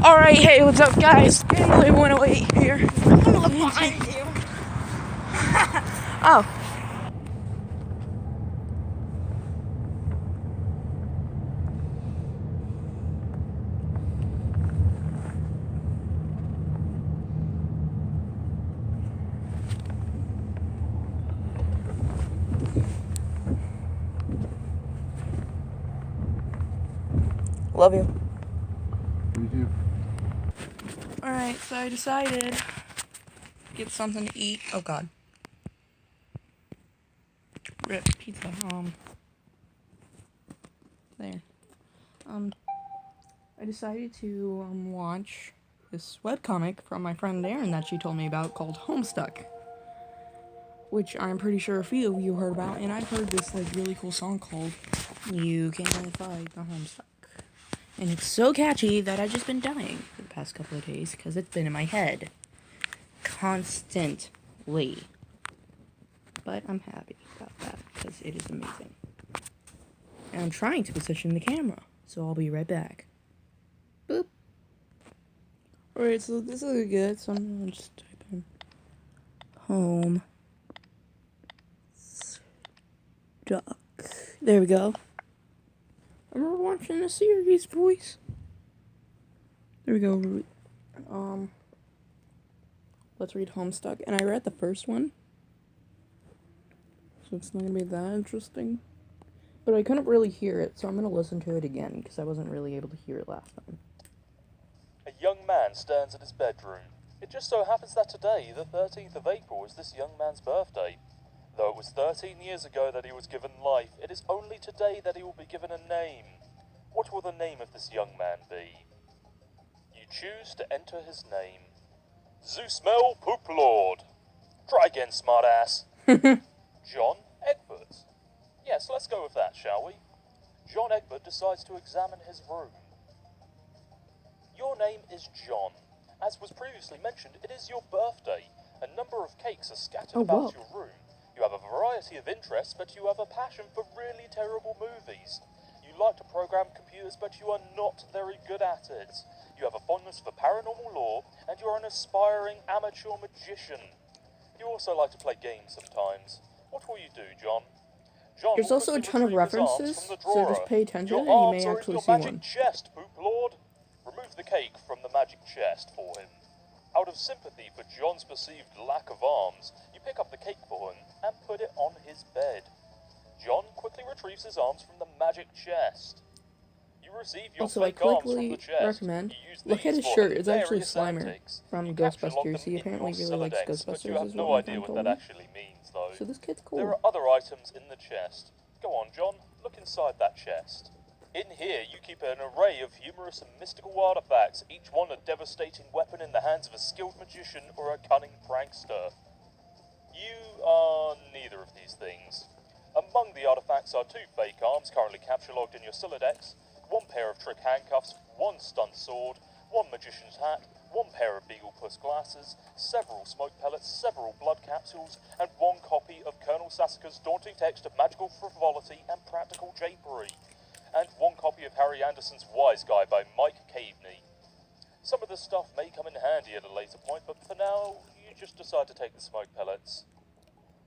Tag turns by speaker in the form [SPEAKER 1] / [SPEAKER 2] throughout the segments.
[SPEAKER 1] Alright, hey, what's up, guys? Gameplay 108 here.
[SPEAKER 2] I'm gonna find you.
[SPEAKER 1] Oh. Love you.
[SPEAKER 3] Me too.
[SPEAKER 1] Alright, so I decided to get something to eat. Oh god. Rip pizza. There. I decided to watch this webcomic from my friend Aaron that she told me about called Homestuck, which I'm pretty sure a few of you heard about, and I've heard this like really cool song called You Can't Fight the Homestuck. And it's so catchy that I've just been dying for the past couple of days because it's been in my head constantly. But I'm happy about that because it is amazing. And I'm trying to position the camera, so I'll be right back. Boop. Alright, so this is good, so I'm gonna just type in home stuck. There we go. And we're watching a series, boys. There we go. Let's read Homestuck. And I read the first one, so it's not gonna be that interesting. But I couldn't really hear it, so I'm gonna listen to it again because I wasn't really able to hear it last time.
[SPEAKER 4] A young man stands in his bedroom. It just so happens that today, the 13th of April, is this young man's birthday. Though it was 13 years ago that he was given life, it is only today that he will be given a name. What will the name of this young man be? You choose to enter his name. Zeusmel Poop Lord. Try again, smartass. John Egbert. Yes, let's go with that, shall we? John Egbert decides to examine his room. Your name is John. As was previously mentioned, it is your birthday. A number of cakes are scattered about your room. You have a variety of interests, but you have a passion for really terrible movies. You like to program computers, but you are not very good at it. You have a fondness for paranormal lore, and you are an aspiring amateur magician. You also like to play games sometimes. What will you do, John? John
[SPEAKER 1] There's
[SPEAKER 4] will
[SPEAKER 1] also a
[SPEAKER 4] quickly
[SPEAKER 1] ton of
[SPEAKER 4] retrieve his arms
[SPEAKER 1] references,
[SPEAKER 4] from the
[SPEAKER 1] so
[SPEAKER 4] drawer.
[SPEAKER 1] just pay attention
[SPEAKER 4] Your
[SPEAKER 1] and you
[SPEAKER 4] arms
[SPEAKER 1] may
[SPEAKER 4] are in
[SPEAKER 1] actually
[SPEAKER 4] your
[SPEAKER 1] see
[SPEAKER 4] magic
[SPEAKER 1] one.
[SPEAKER 4] chest, Poop Lord. Remove the cake from the magic chest for him. Out of sympathy for John's perceived lack of arms, you pick up the cake for him and put it on his bed. John quickly retrieves his arms from the magic chest. You receive your
[SPEAKER 1] Also, I
[SPEAKER 4] fake arms from the
[SPEAKER 1] quickly
[SPEAKER 4] chest.
[SPEAKER 1] recommend,
[SPEAKER 4] You use
[SPEAKER 1] look at
[SPEAKER 4] these
[SPEAKER 1] his
[SPEAKER 4] for
[SPEAKER 1] shirt, it's actually
[SPEAKER 4] hilarious
[SPEAKER 1] Slimer
[SPEAKER 4] antics.
[SPEAKER 1] from
[SPEAKER 4] You capture log
[SPEAKER 1] Ghostbusters.
[SPEAKER 4] them
[SPEAKER 1] He
[SPEAKER 4] in
[SPEAKER 1] apparently
[SPEAKER 4] your
[SPEAKER 1] really likes
[SPEAKER 4] Silodex, but you
[SPEAKER 1] Ghostbusters,
[SPEAKER 4] have
[SPEAKER 1] is what
[SPEAKER 4] no
[SPEAKER 1] my
[SPEAKER 4] idea
[SPEAKER 1] friend
[SPEAKER 4] what
[SPEAKER 1] told
[SPEAKER 4] that
[SPEAKER 1] me.
[SPEAKER 4] actually means, though.
[SPEAKER 1] So this kid's
[SPEAKER 4] There
[SPEAKER 1] cool.
[SPEAKER 4] are other items in the chest. Go on, John, look inside that chest. In here, you keep an array of humorous and mystical artifacts, each one a devastating weapon in the hands of a skilled magician or a cunning prankster. You are neither of these things. Among the artifacts are 2 fake arms currently capture-logged in your Silodex, 1 pair of trick handcuffs, 1 stunt sword, 1 magician's hat, 1 pair of Beagle Puss glasses, several smoke pellets, several blood capsules, and 1 copy of Colonel Sassacre's daunting text of magical frivolity and practical japery, and 1 copy of Harry Anderson's Wise Guy by Mike Caveney. Some of this stuff may come in handy at a later point, but for now, you just decide to take the smoke pellets.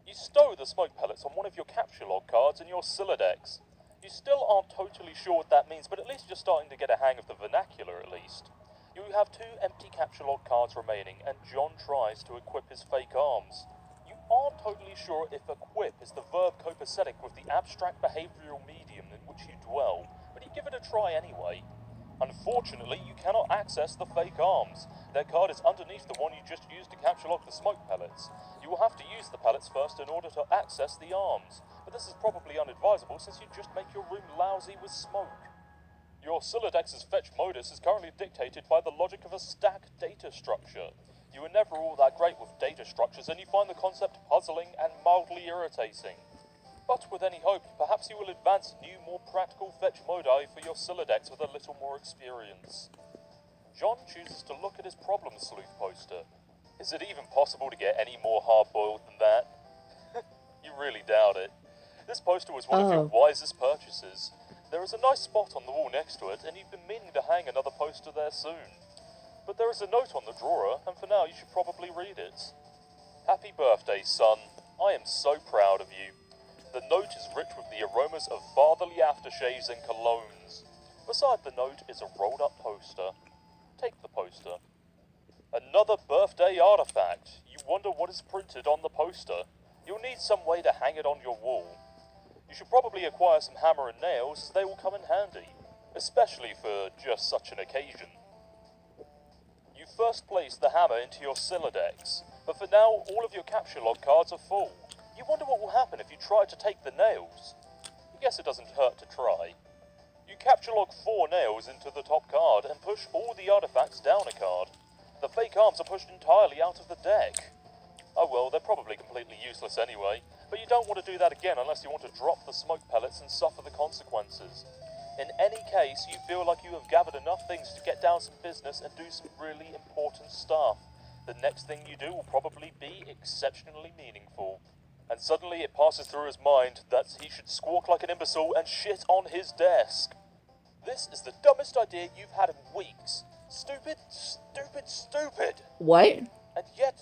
[SPEAKER 4] You stow the smoke pellets on one of your capture log cards in your Silodex. You still aren't totally sure what that means, but at least you're starting to get a hang of the vernacular at least. You have 2 empty capture log cards remaining, and John tries to equip his fake arms. You aren't totally sure if equip is the verb copacetic with the abstract behavioral medium in which you dwell, but you give it a try anyway. Unfortunately, you cannot access the fake arms. Their card is underneath the one you just used to capture log the smoke pellets. You will have to use the pellets first in order to access the arms, but this is probably unadvisable since you just make your room lousy with smoke. Your Silodex's fetch modus is currently dictated by the logic of a stack data structure. You were never all that great with data structures, and you find the concept puzzling and mildly irritating. But with any hope, perhaps you will advance new, more practical fetch modi for your Silodex with a little more experience. John chooses to look at his problem sleuth poster. Is it even possible to get any more hard-boiled than that? You really doubt it. This poster was one of your wisest purchases. There is a nice spot on the wall next to it, and you've been meaning to hang another poster there soon. but there is a note on the drawer, and for now you should probably read it. Happy birthday, son. I am so proud of you. The note is rich with the aromas of fatherly aftershaves and colognes. Beside the note is a rolled-up poster. Take the poster. Another birthday artifact. You wonder what is printed on the poster. You'll need some way to hang it on your wall. You should probably acquire some hammer and nails, as they will come in handy, especially for just such an occasion. You first place the hammer into your Silodex, but for now all of your capture log cards are full. You wonder what will happen if you try to take the nails. I guess it doesn't hurt to try. You capture log 4 nails into the top card and push all the artifacts down a card. The fake arms are pushed entirely out of the deck. Oh well, they're probably completely useless anyway, but you don't want to do that again unless you want to drop the smoke pellets and suffer the consequences. In any case, you feel like you have gathered enough things to get down some business and do some really important stuff. The next thing you do will probably be exceptionally meaningful. And suddenly it passes through his mind that he should squawk like an imbecile and shit on his desk. This is the dumbest idea you've had in weeks. Stupid, stupid, stupid.
[SPEAKER 1] What?
[SPEAKER 4] And yet,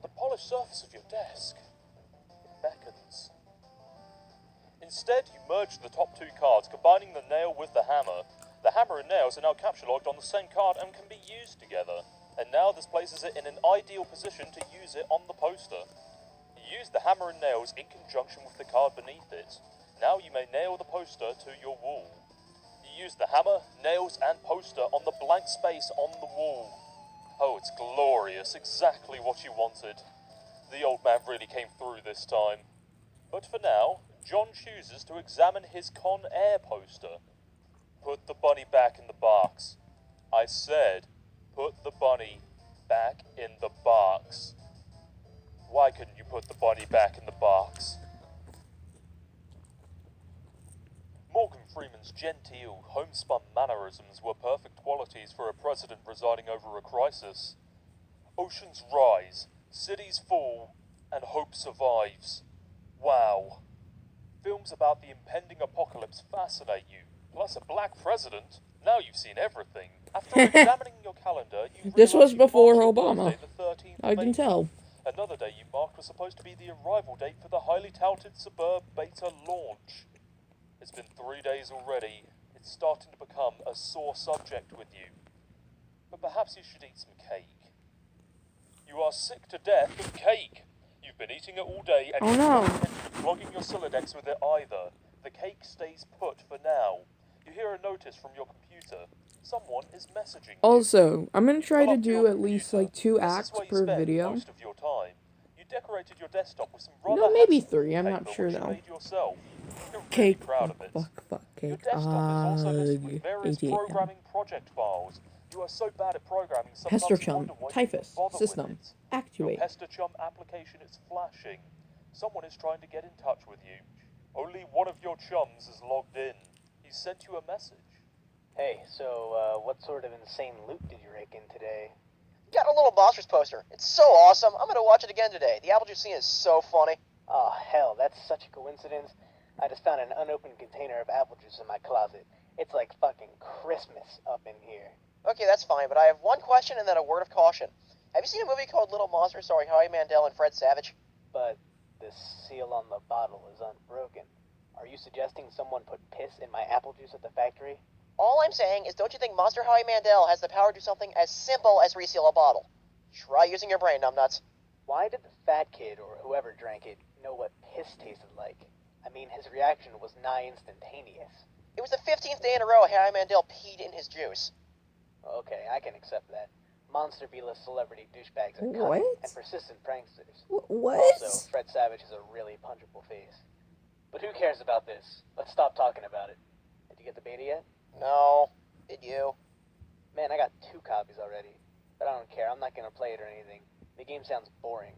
[SPEAKER 4] the polished surface of your desk beckons. Instead, you merge the top 2 cards, combining the nail with the hammer. The hammer and nails are now capture logged on the same card and can be used together. And now this places it in an ideal position to use it on the poster. You use the hammer and nails in conjunction with the card beneath it. Now you may nail the poster to your wall. You use the hammer, nails, and poster on the blank space on the wall. Oh, it's glorious, exactly what you wanted. The old man really came through this time. But for now, John chooses to examine his Con Air poster. Put the bunny back in the box. I said, put the bunny back in the box. Why couldn't you put the bunny back in the box? Morgan Freeman's genteel, homespun mannerisms were perfect qualities for a president presiding over a crisis. Oceans rise, cities fall, and hope survives. Wow. Films about the impending apocalypse fascinate you. Plus a black president. Now you've seen everything. After examining your calendar, you
[SPEAKER 1] This was
[SPEAKER 4] realize you
[SPEAKER 1] before
[SPEAKER 4] marked your
[SPEAKER 1] Obama.
[SPEAKER 4] birthday the 13th
[SPEAKER 1] I can
[SPEAKER 4] May.
[SPEAKER 1] tell.
[SPEAKER 4] Another day you marked was supposed to be the arrival date for the highly touted Suburb Beta launch. It's been 3 days already. It's starting to become a sore subject with you. But perhaps you should eat some cake. You are sick to death of cake. You've been eating it all day and you're not intending to be clogging your Silodex with it either. The cake stays put for now. You hear a notice from your computer. Someone is messaging you.
[SPEAKER 1] Also, I'm gonna try
[SPEAKER 4] Pull
[SPEAKER 1] to
[SPEAKER 4] up your
[SPEAKER 1] do at least
[SPEAKER 4] computer.
[SPEAKER 1] like 2
[SPEAKER 4] This is
[SPEAKER 1] acts
[SPEAKER 4] where you
[SPEAKER 1] per
[SPEAKER 4] spend
[SPEAKER 1] video.
[SPEAKER 4] most of your time. You decorated your desktop with some rather
[SPEAKER 1] No, maybe
[SPEAKER 4] handsome
[SPEAKER 1] 3, I'm
[SPEAKER 4] wallpaper
[SPEAKER 1] not sure
[SPEAKER 4] which you
[SPEAKER 1] though.
[SPEAKER 4] made yourself. You're really
[SPEAKER 1] Cake,
[SPEAKER 4] proud of it.
[SPEAKER 1] fuck,
[SPEAKER 4] Your
[SPEAKER 1] cake.
[SPEAKER 4] desktop is also listed with various
[SPEAKER 1] 88.
[SPEAKER 4] programming project files. You are so bad at programming, some
[SPEAKER 1] Pester
[SPEAKER 4] months you
[SPEAKER 1] chum,
[SPEAKER 4] wonder why you
[SPEAKER 1] typhus,
[SPEAKER 4] bother with
[SPEAKER 1] system,
[SPEAKER 4] it. Your
[SPEAKER 1] activate.
[SPEAKER 4] Pester Chum application is flashing. Someone is trying to get in touch with you. Only one of your chums is logged in. He sent you a message.
[SPEAKER 5] Hey, so, what sort of insane loot did you rake in today?
[SPEAKER 2] Got a little Monsters poster. It's so awesome. I'm gonna watch it again today. The apple juice scene is so funny.
[SPEAKER 5] Oh, hell, that's such a coincidence. I just found an unopened container of apple juice in my closet. It's like fucking Christmas up in here.
[SPEAKER 2] Okay, that's fine, but I have one question and then a word of caution. Have you seen a movie called Little Monsters starring Howie Mandel and Fred Savage?
[SPEAKER 5] But the seal on the bottle is unbroken. Are you suggesting someone put piss in my apple juice at the factory?
[SPEAKER 2] All I'm saying is, don't you think Monster Howie Mandel has the power to do something as simple as reseal a bottle? Try using your brain, numbnuts.
[SPEAKER 5] Why did the fat kid, or whoever drank it, know what piss tasted like? I mean, his reaction was nigh instantaneous.
[SPEAKER 2] It was the 15th day in a row Howie Mandel peed in his juice.
[SPEAKER 5] Okay, I can accept that. Monster B-list celebrity douchebags are
[SPEAKER 1] What?
[SPEAKER 5] cunning and persistent pranksters.
[SPEAKER 1] What?
[SPEAKER 5] Also, Fred Savage has a really punchable face. But who cares about this? Let's stop talking about it. Did you get the beta yet?
[SPEAKER 2] No. Did you?
[SPEAKER 5] Man, I got 2 copies already. But I don't care, I'm not gonna play it or anything. The game sounds boring.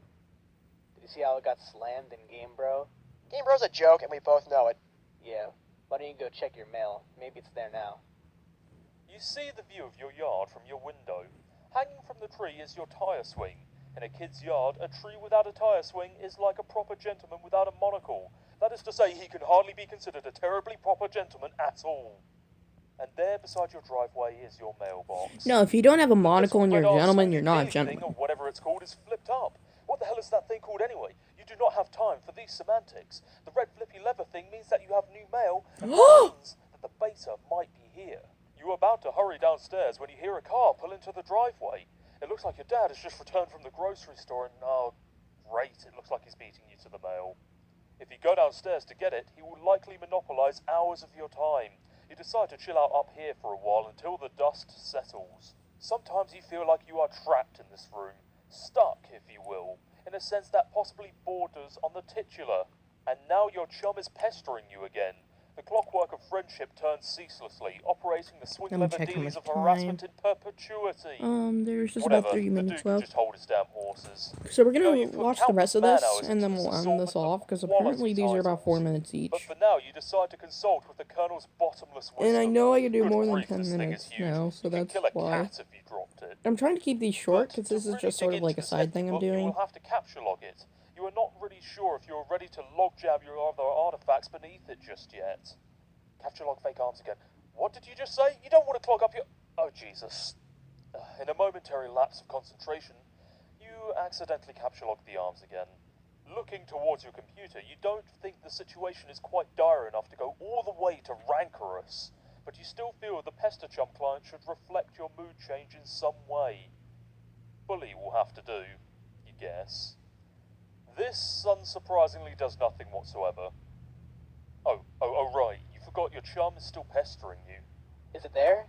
[SPEAKER 5] Did you see how it got slammed in Game Bro?
[SPEAKER 2] Game Bro's a joke, and we both know it.
[SPEAKER 5] Yeah, why don't you go check your mail? Maybe it's there now.
[SPEAKER 4] You see the view of your yard from your window. Hanging from the tree is your tire swing. In a kid's yard, a tree without a tire swing is like a proper gentleman without a monocle. That is to say, he can hardly be considered a terribly proper gentleman at all. And there beside your driveway is your mailbox.
[SPEAKER 1] No, if you don't have a
[SPEAKER 4] The
[SPEAKER 1] monocle and
[SPEAKER 4] little
[SPEAKER 1] you're a
[SPEAKER 4] red-ass
[SPEAKER 1] gentleman, you're
[SPEAKER 4] Sony
[SPEAKER 1] not a
[SPEAKER 4] big
[SPEAKER 1] gentleman.
[SPEAKER 4] thing, or whatever it's called, is flipped up. What the hell is that thing called anyway? You do not have time for these semantics. The red flippy leather thing means that you have new mail, and that means that the beta might be here. You are about to hurry downstairs when you hear a car pull into the driveway. It looks like your dad has just returned from the grocery store and, oh, great, it looks like he's beating you to the mail. If you go downstairs to get it, he will likely monopolize hours of your time. You decide to chill out up here for a while until the dust settles. Sometimes you feel like you are trapped in this room, stuck, if you will, in a sense that possibly borders on the titular. And now your chum is pestering you again. The clockwork of friendship turns ceaselessly, operating the swing
[SPEAKER 1] Let me
[SPEAKER 4] lever
[SPEAKER 1] check how
[SPEAKER 4] dealings
[SPEAKER 1] much
[SPEAKER 4] of harassment in perpetuity.
[SPEAKER 1] There's just
[SPEAKER 4] Whatever,
[SPEAKER 1] about 3
[SPEAKER 4] the
[SPEAKER 1] minutes
[SPEAKER 4] dude can
[SPEAKER 1] left.
[SPEAKER 4] just hold his damn horses.
[SPEAKER 1] So we're
[SPEAKER 4] You know,
[SPEAKER 1] gonna
[SPEAKER 4] you've put
[SPEAKER 1] watch the rest of
[SPEAKER 4] countless
[SPEAKER 1] this,
[SPEAKER 4] man-hours
[SPEAKER 1] and then
[SPEAKER 4] into
[SPEAKER 1] we'll
[SPEAKER 4] this
[SPEAKER 1] end this
[SPEAKER 4] assortment
[SPEAKER 1] off,
[SPEAKER 4] of
[SPEAKER 1] because
[SPEAKER 4] quality
[SPEAKER 1] apparently these are about 4
[SPEAKER 4] titles.
[SPEAKER 1] minutes each.
[SPEAKER 4] But for now, you decide to consult with the Colonel's bottomless wisdom.
[SPEAKER 1] And I know I can do
[SPEAKER 4] Good
[SPEAKER 1] more than
[SPEAKER 4] grief,
[SPEAKER 1] 10
[SPEAKER 4] this thing
[SPEAKER 1] minutes
[SPEAKER 4] is huge.
[SPEAKER 1] now, so
[SPEAKER 4] You can
[SPEAKER 1] that's
[SPEAKER 4] kill a
[SPEAKER 1] why.
[SPEAKER 4] cat if you dropped it.
[SPEAKER 1] I'm trying to keep these short,
[SPEAKER 4] But
[SPEAKER 1] because
[SPEAKER 4] to
[SPEAKER 1] this is
[SPEAKER 4] really
[SPEAKER 1] just sort
[SPEAKER 4] dig
[SPEAKER 1] of like
[SPEAKER 4] into
[SPEAKER 1] a
[SPEAKER 4] this
[SPEAKER 1] side thing I'm
[SPEAKER 4] empty book,
[SPEAKER 1] doing.
[SPEAKER 4] You will have to capture log it. You are not really sure if you are ready to log jam your other artifacts beneath it just yet. Capture log fake arms again. What did you just say? You don't want to clog up your... Oh, Jesus. In a momentary lapse of concentration, you accidentally capture log the arms again. Looking towards your computer, you don't think the situation is quite dire enough to go all the way to rancorous, but you still feel the PestaChump client should reflect your mood change in some way. Bully will have to do, you guess. This, unsurprisingly, does nothing whatsoever. Oh, right, you forgot your chum is still pestering you.
[SPEAKER 5] Is it there?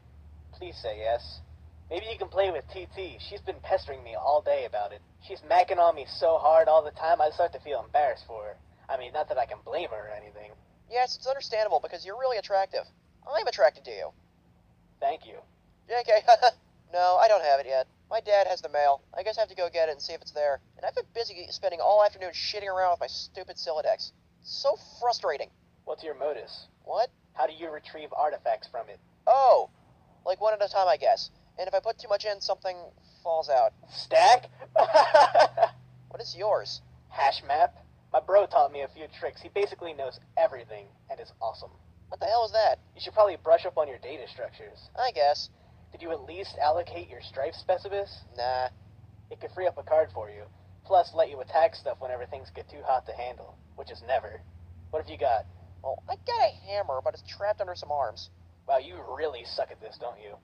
[SPEAKER 5] Please say yes. Maybe you can play with TT. She's been pestering me all day about it. She's macking on me so hard all the time, I start to feel embarrassed for her. I mean, not that I can blame her or anything.
[SPEAKER 2] Yes, it's understandable because you're really attractive. I'm attracted to you.
[SPEAKER 5] Thank you.
[SPEAKER 2] JK, no, I don't have it yet. My dad has the mail. I guess I have to go get it and see if it's there. And I've been busy spending all afternoon shitting around with my stupid Silodex. It's so frustrating.
[SPEAKER 5] What's your modus?
[SPEAKER 2] What?
[SPEAKER 5] How do you retrieve artifacts from it?
[SPEAKER 2] Oh, like one at a time, I guess. And if I put too much in, something falls out.
[SPEAKER 5] Stack?
[SPEAKER 2] What is yours?
[SPEAKER 5] Hash map? My bro taught me a few tricks. He basically knows everything and is awesome.
[SPEAKER 2] What the hell is that?
[SPEAKER 5] You should probably brush up on your data structures.
[SPEAKER 2] I guess.
[SPEAKER 5] Did you at least allocate your strife specibus?
[SPEAKER 2] Nah.
[SPEAKER 5] It could free up a card for you, plus let you attack stuff whenever things get too hot to handle, which is never. What have you got?
[SPEAKER 2] Well, I got a hammer, but it's trapped under some arms.
[SPEAKER 5] Wow, you really suck at this, don't you?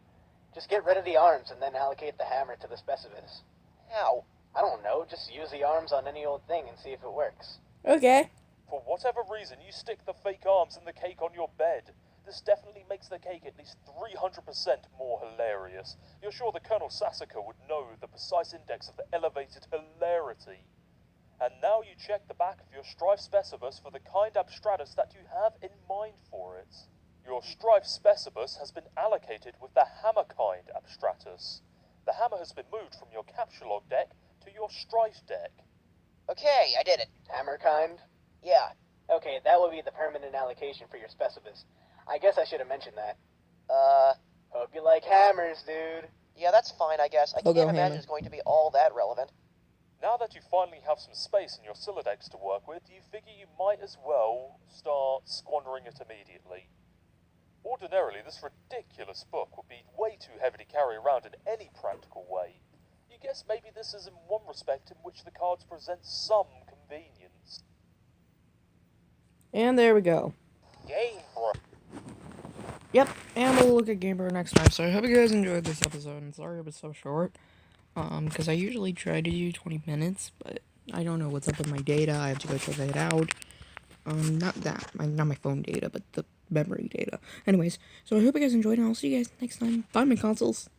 [SPEAKER 5] Just get rid of the arms and then allocate the hammer to the specibus.
[SPEAKER 2] How?
[SPEAKER 5] I don't know, just use the arms on any old thing and see if it works.
[SPEAKER 1] Okay.
[SPEAKER 4] For whatever reason, you stick the fake arms in the cake on your bed. This definitely makes the cake at least 300% more hilarious. You're sure the Colonel Sassacre would know the precise index of the elevated hilarity. And now you check the back of your Strife Specibus for the kind abstratus that you have in mind for it. Your Strife Specibus has been allocated with the hammer kind abstratus. The hammer has been moved from your capture log deck to your Strife deck.
[SPEAKER 2] Okay, I did it.
[SPEAKER 5] Hammer kind?
[SPEAKER 2] Yeah.
[SPEAKER 5] Okay, that will be the permanent allocation for your specibus. I guess I should have mentioned that. Hope you like hammers, dude.
[SPEAKER 2] Yeah, that's fine, I guess. I
[SPEAKER 1] I'll
[SPEAKER 2] can't
[SPEAKER 1] go
[SPEAKER 2] imagine
[SPEAKER 1] hammer.
[SPEAKER 2] it's going to be all that relevant.
[SPEAKER 4] Now that you finally have some space in your Silodex to work with, you figure you might as well start squandering it immediately. Ordinarily, this ridiculous book would be way too heavy to carry around in any practical way. You guess maybe this is in one respect in which the cards present some convenience.
[SPEAKER 1] And there we go.
[SPEAKER 2] Game, bro.
[SPEAKER 1] Yep, and we'll look at Gamer next time. So I hope you guys enjoyed this episode. And sorry it was so short. Because I usually try to do 20 minutes, but I don't know what's up with my data. I have to go check it out. Not my phone data, but the memory data. Anyways, so I hope you guys enjoyed, and I'll see you guys next time. Bye, my consoles.